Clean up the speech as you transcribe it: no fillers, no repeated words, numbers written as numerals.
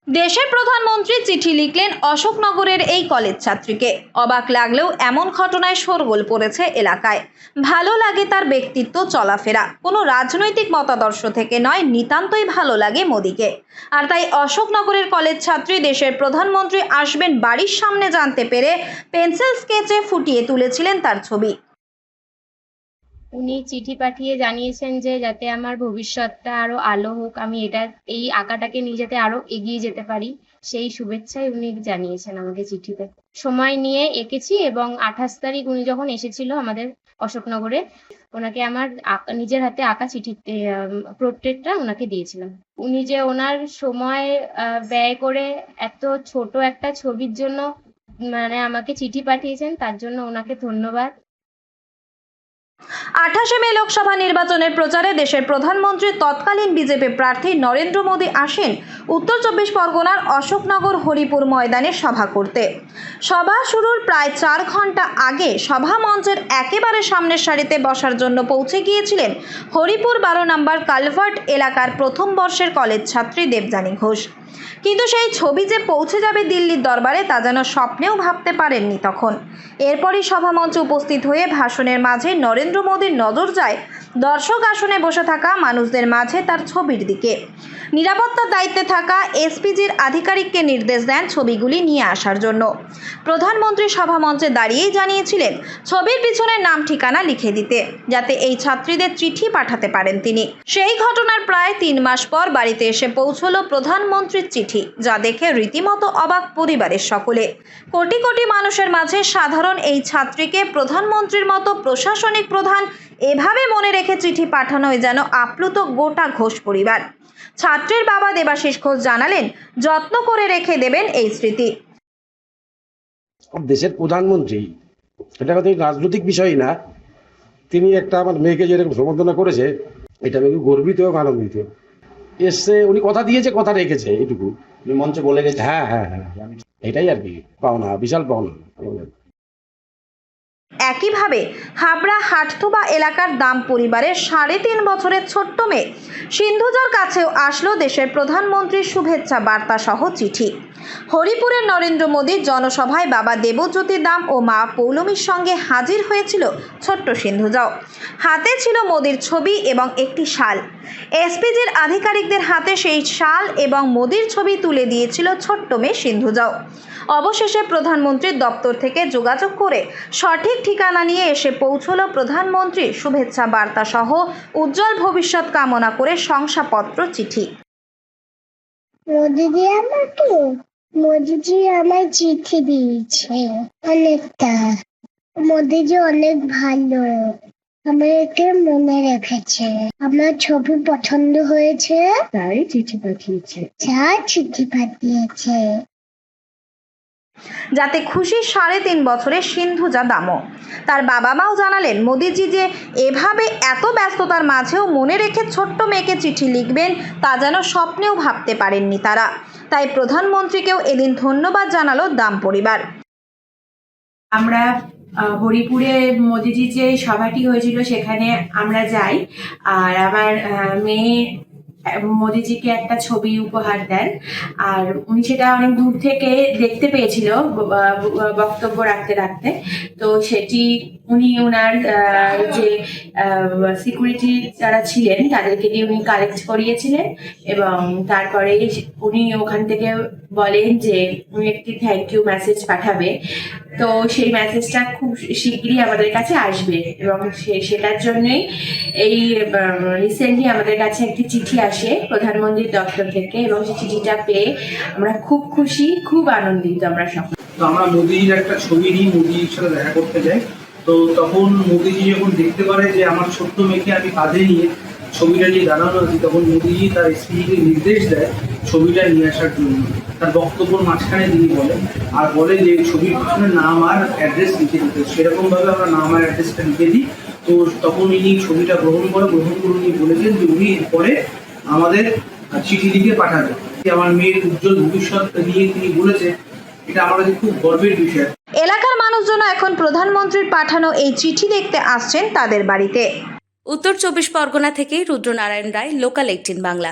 দেশের প্রধানমন্ত্রী চিঠি লিখলেন অশোকনগরের এই কলেজ ছাত্রীকে। অবাক লাগলেও এমন ঘটনায় শোরগোল পড়েছে এলাকায়। ভালো লাগে তার ব্যক্তিত্ব, চলাফেরা, কোনো রাজনৈতিক মতাদর্শ থেকে নয়, নিতান্তই ভালো লাগে মোদিকে। আর তাই অশোকনগরের কলেজ ছাত্রী দেশের প্রধানমন্ত্রী আসবেন বাড়ির সামনে জানতে পেরে পেন্সিল স্কেচে ফুটিয়ে তুলেছিলেন তার ছবি। উনি চিঠি পাঠিয়ে জানিয়েছেন যে যাতে আমার ভবিষ্যৎটা আরো আলো হোক, আমি এই আঁকাটাকে নিয়ে যাতে আরো এগিয়ে যেতে পারি, সেই শুভেচ্ছাই উনি জানিয়েছেন আমাকে চিঠিতে। সময় নিয়ে এঁকেছি এবং 28 তারিখ উনি যখন এসেছিল আমাদের অশোকনগরে, ওনাকে আমার নিজের হাতে আঁকা চিঠি পোর্ট্রেটটা ওনাকে দিয়েছিলাম। উনি যে ওনার সময় ব্যয় করে এত ছোট একটা ছবির জন্য মানে আমাকে চিঠি পাঠিয়েছেন, তার জন্য ওনাকে ধন্যবাদ। 28 মে লোকসভা নির্বাচনের প্রচারে দেশের প্রধানমন্ত্রী তৎকালীন বিজেপি প্রার্থী নরেন্দ্র মোদী আসেন উত্তর 24 পরগনার অশোকনগর হরিপুর ময়দানে সভা করতে। সভা শুরুর প্রায় 4 ঘন্টা আগে সভা মঞ্চের একেবারে সামনের সারিতে বসার জন্য পৌঁছে গিয়েছিলেন হরিপুর 12 নম্বর কালভার্ট এলাকার প্রথম বর্ষের কলেজ ছাত্রী দেবযানী ঘোষ। কিন্তু সেই ছবি যে পৌঁছে যাবে দিল্লির দরবারে তা যেন স্বপ্নেও ভাবতে পারেননি তখন। এরপরই সভামঞ্চে উপস্থিত হয়ে ভাষণের মাঝে নরেন্দ্র মোদীর নজর যায় দর্শক আসনে বসে থাকা মানুষদের মাঝে তার ছবির দিকে। নিরাপত্তার দায়িত্বে থাকা এসপিজির আধিকারিককে নির্দেশ দেন ছবিগুলি নিয়ে আসার জন্য। প্রধানমন্ত্রী সভামঞ্চে দাঁড়িয়েই জানিয়েছিলেন ছবির পিছনের নাম ঠিকানা লিখে দিতে, যাতে এই ছাত্রীদের চিঠি পাঠাতে পারেন তিনি। সেই ঘটনার প্রায় 3 মাস পর বাড়িতে এসে পৌঁছলো প্রধানমন্ত্রীর চিঠি, যা দেখে রীতিমতো অবাক পরিবারের সকলে। কোটি কোটি মানুষের মাঝে সাধারণ এই ছাত্রীকে প্রধানমন্ত্রীর মতো প্রশাসনিক প্রধান এভাবে মনে রেখে চিঠি পাঠানোয় যেন আপ্লুত গোটা ঘোষ পরিবার। ছাত্রীর বাবা দেবাশিস ঘোষ জানালেন যত্ন করে রেখে দেবেন এই স্মৃতি। দেশের প্রধানমন্ত্রী, এটা কিন্তু রাজনৈতিক বিষয় না, তিনি একটা আমার মেয়েকে যেরকম সম্বর্ধনা করেছে, এটা আমি গর্বিত এবং আনন্দিত। এসছে, উনি কথা দিয়েছে, কথা রেখেছে, এইটুকু মঞ্চে বলে গেছে। হ্যাঁ হ্যাঁ হ্যাঁ, এটাই আর কি পাওনা, বিশাল পাওনা। একইভাবে হাবড়া হাটথুবা এলাকার দাম পরিবারের 3.5 বছরের ছোট্ট মেয়ে সিন্ধুজার কাছেও আসলো দেশের প্রধানমন্ত্রীর শুভেচ্ছা বার্তা সহ চিঠি। হরিপুরের নরেন্দ্র মোদীর জনসভায় বাবা দেবজ্যোতি দাম ও মা পৌলমীর সঙ্গে হাজির হয়েছিল ছোট্ট সিন্ধুজাও। হাতে ছিল মোদীর ছবি এবং একটি শাল। এসপিজির আধিকারিকদের হাতে সেই শাল এবং মোদীর ছবি তুলে দিয়েছিল ছোট্ট মেয়ে সিন্ধুজাও। অবশেষে প্রধানমন্ত্রীর দপ্তর থেকে যোগাযোগ করে সঠিক ঠিকানা নিয়ে এসে পৌঁছলো প্রধানমন্ত্রীর শুভেচ্ছা বার্তা সহ উজ্জ্বল ভবিষ্যৎ কামনা করে শংসাপত্র চিঠি। মোদিজি আমায় চিঠি দিয়েছে অনেকটা। মোদিজি অনেক ভালো, আমাকে মনে রেখেছে, আমার ছবি পছন্দ হয়েছে তাই চিঠি পাঠিয়েছে। যাতে খুশি 3.5 বছরের সিন্ধুজা দামও। তার বাবা মাও জানালেন মোদিজি যে এভাবে এত ব্যস্ততার মাঝেও মনে রেখে ছোট্ট মেয়েকে চিঠি লিখবেন তা যেন স্বপ্নেও ভাবতে পারেননি তারা। তাই প্রধানমন্ত্রীকেও এদিন ধন্যবাদ জানালো দাম পরিবার। আমরা হরিপুরে মোদিজির যে সভাটি হয়েছিল সেখানে আমরা যাই, আর আমার মেয়ে মোদিজিকে একটা ছবি উপহার দেন, আর উনি সেটা অনেক দূর থেকে দেখতে পেয়েছিল বক্তব্য রাখতে রাখতে। তো সেটি উনি ওনার যে সিকিউরিটি যারা ছিলেন তাদেরকে দিয়ে উনি কালেক্ট করিয়েছিলেন, এবং তারপরে উনি ওখান থেকে বলেন যে উনি একটি থ্যাংক ইউ মেসেজ পাঠাবে। তো সেই মেসেজটা খুব শিগগিরই আমাদের কাছে আসবে, এবং সেটার জন্যই এই রিসেন্টলি আমাদের কাছে একটি চিঠি আসে প্রধানমন্ত্রীর দপ্তর থেকে, এবং সেই চিঠিটা পেয়ে আমরা খুব খুশি, খুব আনন্দিত আমরা সকলে। তো আমরা মোদিজির একটা ছবি নিয়ে মোদিজির সাথে দেখা করতে যাই। তো তখন মোদিজি যখন দেখতে পারে যে আমার ছোট্ট মেয়েকে আমি কাঁধে নিয়ে ছবিটা নিয়ে দাঁড়ানো আছি, তখন মোদিজি তার এসপিকে নির্দেশ দেয় ছবিটা নিয়ে আসার জন্য। তার বক্তব্যের মাঝখানে তিনি বলেন আর বলেন যে ছবির পিছনে নাম আর অ্যাড্রেস লিখে দিতে। সেরকমভাবে আমরা নাম আর অ্যাড্রেসটা লিখে দিই। তো তখন ইনি ছবিটা গ্রহণ করে উনি বলেছেন যে উনি এরপরে আমাদের চিঠি লিখে পাঠাবেন। আমার মেয়ের উজ্জ্বল ভবিষ্যৎ নিয়ে তিনি বলেছে, এটা আমার কাছে খুব গর্বের বিষয়। এলাকার মানুষজন এখন প্রধানমন্ত্রীর পাঠানো এই চিঠি দেখতে আসছেন তাদের বাড়িতে। উত্তর 24 পরগনা থেকে রুদ্রনারায়ণ রায়, লোকাল 18 বাংলা।